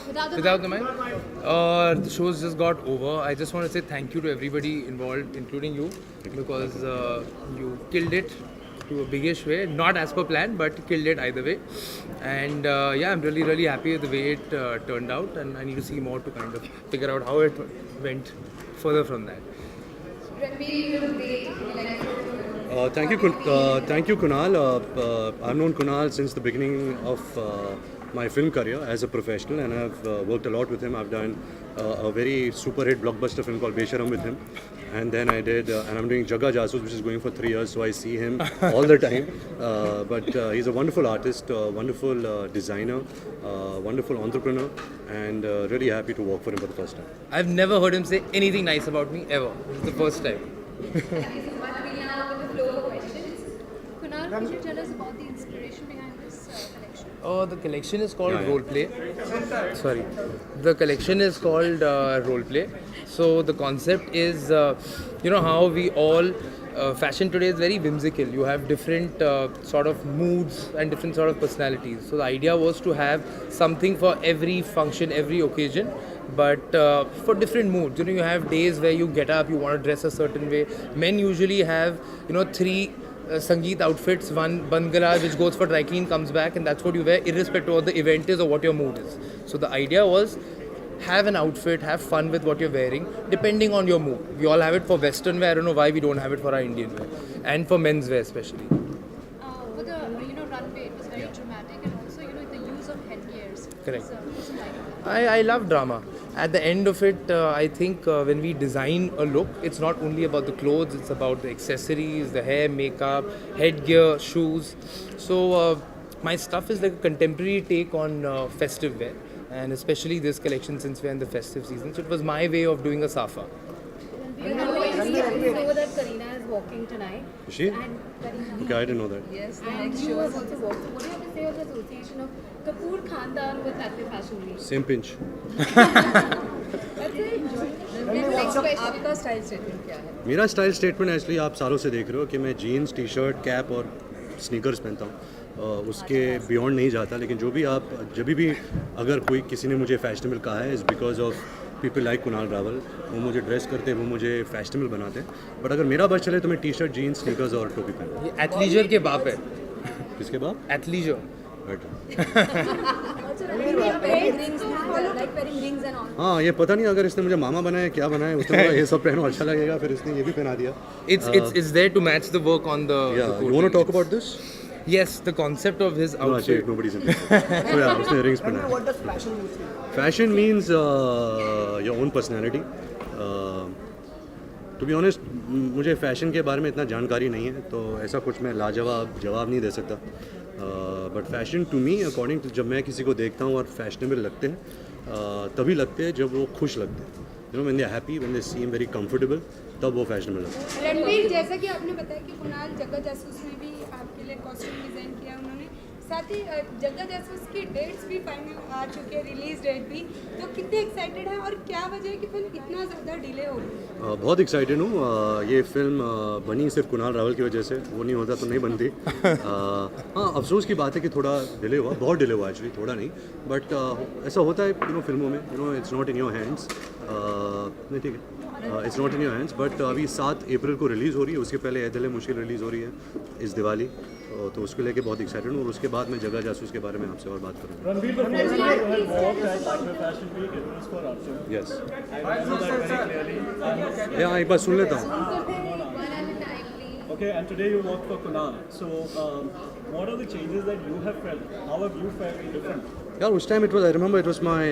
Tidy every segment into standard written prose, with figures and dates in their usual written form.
Without the mic? The show's just got over. I just want to say thank you to everybody involved, including you, because you killed it to a biggish way. Not as per plan, but killed it either way. And yeah, I'm really, really happy with the way it turned out, and I need to see more to kind of figure out how it went further from that. Thank you, Kunal. I've known Kunal since the beginning of my film career as a professional, and I've worked a lot with him. I've done a very super hit blockbuster film called Besharam with him, and then I did, and I'm doing Jagga Jasoos, which is going for 3 years, so I see him all the time. But he's a wonderful artist, wonderful designer, wonderful entrepreneur, and really happy to work for him for the first time. I've never heard him say anything nice about me ever. It's the first time. Kunal, could you tell us about the inspiration behind this collection? Oh, the collection is called Yeah. Roleplay. Sorry. The collection is called Roleplay. So the concept is, you know how we all, fashion today is very whimsical. You have different sort of moods and different sort of personalities. So the idea was to have something for every function, every occasion. But for different moods, you know, you have days where you get up, you want to dress a certain way. Men usually have, you know, 3 Sangeet outfits, one Bandgala which goes for dry clean, comes back, and that's what you wear irrespective of what the event is or what your mood is. So the idea was have an outfit, have fun with what you're wearing depending on your mood. We all have it for Western wear. I don't know why we don't have it for our Indian wear, and for men's wear especially. For the runway, it was very dramatic, and also the use of headgears. Correct. So, what's it like? I love drama. At the end of it, I think when we design a look, it's not only about the clothes, it's about the accessories, the hair, makeup, headgear, shoes. So my stuff is like a contemporary take on festive wear, and especially this collection since we're in the festive season. So it was my way of doing a safa. We know that Kareena is walking tonight. Is she? And Kareena. Okay, I didn't know that. Yes, and you have also walked. What do you have to say of the association of Kapoor Khandan with Happy Fashion Week? Same pinch. That's it. Next question. आपका style statement क्या है? मेरा style statement actually आप सालों से देख रहे हो कि मैं जीन्स, टी शर्ट, कैप और स्नीकर्स पहनता हूँ। उसके बियॉन्ड नहीं जाता, लेकिन जो भी आप जब भी अगर कोई किसी ने मुझे फैशनेबल कहा है is because of people like Kunal Rawal. वो मुझे ड्रेस करते हैं, वो मुझे फैशनेबल बनाते हैं। बट अगर मेरा बस चले तो मैं टी शर्ट, जीन्स, स्नीकर्स और टोपी पहनता ये एथलीजर के बाप है। हूँ। किसके बाद? एथलीजर। हाँ, ये पता नहीं अगर इसने मुझे मामा बनाया क्या बनाया, उसने बोला ये सब पहनो अच्छा लगेगा, फिर इसने ये भी पहना दिया। It's there to match the work on the. Yeah, the you want to coat. talk about this? Yes, the concept of his No, actually, outfit. nobody's interested. So yeah, उसने rings पहना। What does fashion mean to you? Fashion means your own personality. To be honest, मुझे fashion के बारे में इतना जानकारी नहीं है, तो ऐसा कुछ मैं लाजवाब जवाब नहीं दे सकता। But fashion to me according to, जब मैं किसी को देखता हूँ और फैशनेबल लगते हैं तभी लगते हैं जब वो खुश लगते हैं। You know, when they are happy, when they seem very comfortable, तब वो फैशनेबल लगता है। रणबीर, जैसा कि आपने बताया कि कुणाल जग्गा जासूस में भी आपके लिए कॉस्ट्यूम डिज़ाइन किया उन्होंने, साथ ही जग्गा जासूस की डेट्स भी फाइनल आ चुके हैं, रिलीज डेट भी, तो कितने एक्साइटेड हैं और क्या वजह है कि फिल्म इतना ज़्यादा डिले हो गई? बहुत एक्साइटेड हूँ। ये फिल्म बनी सिर्फ कुणाल रावल की वजह से, वो नहीं होता तो नहीं बनती। हाँ, अफसोस की बात है कि थोड़ा डिले हुआ, बहुत डिले हुआ एक्चुअली, थोड़ा नहीं, बट ऐसा होता है फिल्मों में, it's not in your hands. नहीं, ठीक है, it's not in your hands. But अभी 7 अप्रैल को रिलीज़ हो रही है, उसके पहले ए दिल है मुश्किल रिलीज़ हो रही है इस दिवाली, तो उसको लेके बहुत एक्साइटेड हूँ। और उसके बाद मैं जगह जासूस के बारे में आपसे और बात करूँगा। Ranveer, the first time you had walked at Hyper Fashion Week, it was for Arjun. Yes, I remember that very clearly. And, यहाँ एक बार सुन लेता हूँ। okay, and today you walked for Kunal. So, what are the changes that you have felt? How have you felt different? यार उस time I remember it was my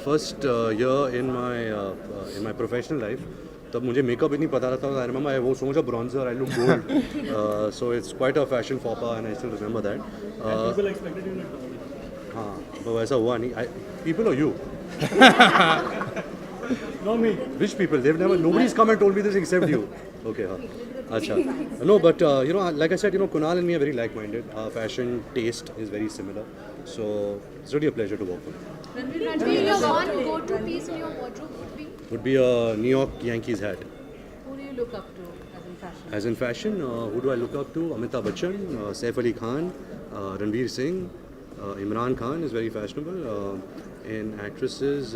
first year in my professional life. तब मुझे makeup ही नहीं पता था। I remember I wore so much of bronzer, I look gold. So it's quite a fashion faux pas and I still remember that. And people expected you to tell me. हाँ, but वैसा हुआ नहीं। People or you? Not me. Which people? Nobody's come and told me this except you. Okay, हाँ, अच्छा. No, but like I said, Kunal and me are very like-minded. Our fashion taste is very similar. So it's really a pleasure to work with. Ranveer, your one go-to piece in your wardrobe would be? Would be a New York Yankees hat. Who do you look up to as in fashion? As in fashion, who do I look up to? Amitabh Bachchan, Saif Ali Khan, Ranveer Singh, Imran Khan is very fashionable. In actresses,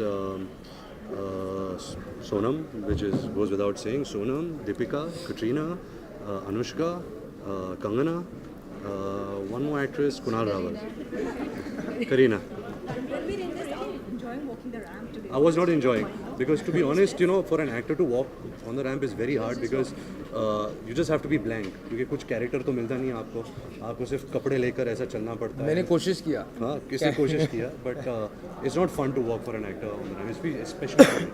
Sonam, which goes without saying. Sonam, Deepika, Katrina, Anushka, Kangana. One more actress, Kunal Rawal. Kareena. I was not enjoying because, to be honest, for an actor to walk on the ramp is very hard because you just have to be blank. क्योंकि कुछ character तो मिलता नहीं है आपको सिर्फ कपड़े लेकर ऐसा चलना पड़ता है. मैंने कोशिश किया. हाँ, किसने कोशिश किया, but it's not fun to walk for an actor on the ramp, especially for me.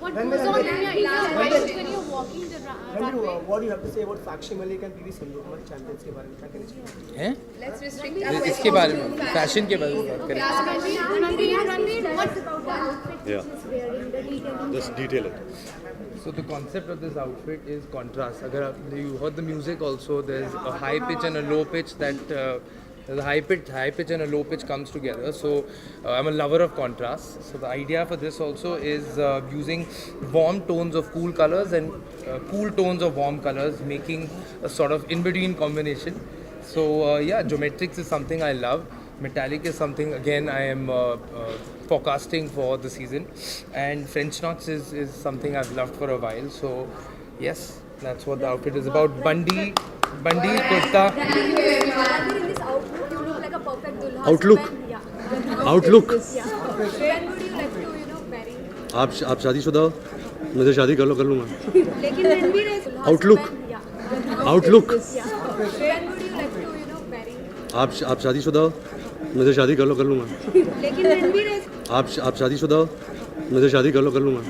What goes on in your mind when you're walking the runway? What do you have to say about Sakshi Malik and PV Sindhu हमारे champions के बारे में क्या कहना चाहिए? हैं? Let's restrict our इसके बारे में, फैशन के बारे में बात करें. Ranveer, what about the outfit Yeah. she's wearing, the detailing. Just detail it. So the concept of this outfit is contrast. अगर you heard the music also, there's a high pitch and a low pitch that the high pitch and a low pitch comes together. So I'm a lover of contrast. So the idea for this also is using warm tones of cool colors and cool tones of warm colors, making a sort of in-between combination. So yeah, geometrics is something I love. Metallic is something again I am forecasting for the season, and French knots is something I've loved for a while. So yes, that's what the outfit is about. Bandi kurta. In this outlook, you look like a perfect dulha. Outlook? Yeah. Outlook. Yeah. When would you like to, marry? आप शादीशुदा हो? मुझे शादी कर लूँगा. लेकिन रणबीर है Outlook. Yeah. Outlook. Yeah. When would you like to, marry? आप शादीशुदा हो? मुझे शादी कर लूँगा. लेकिन रणबीर है आप शादीशुदा हो? मुझे शादी कर लूँगा.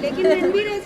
लेकिन रणबीर है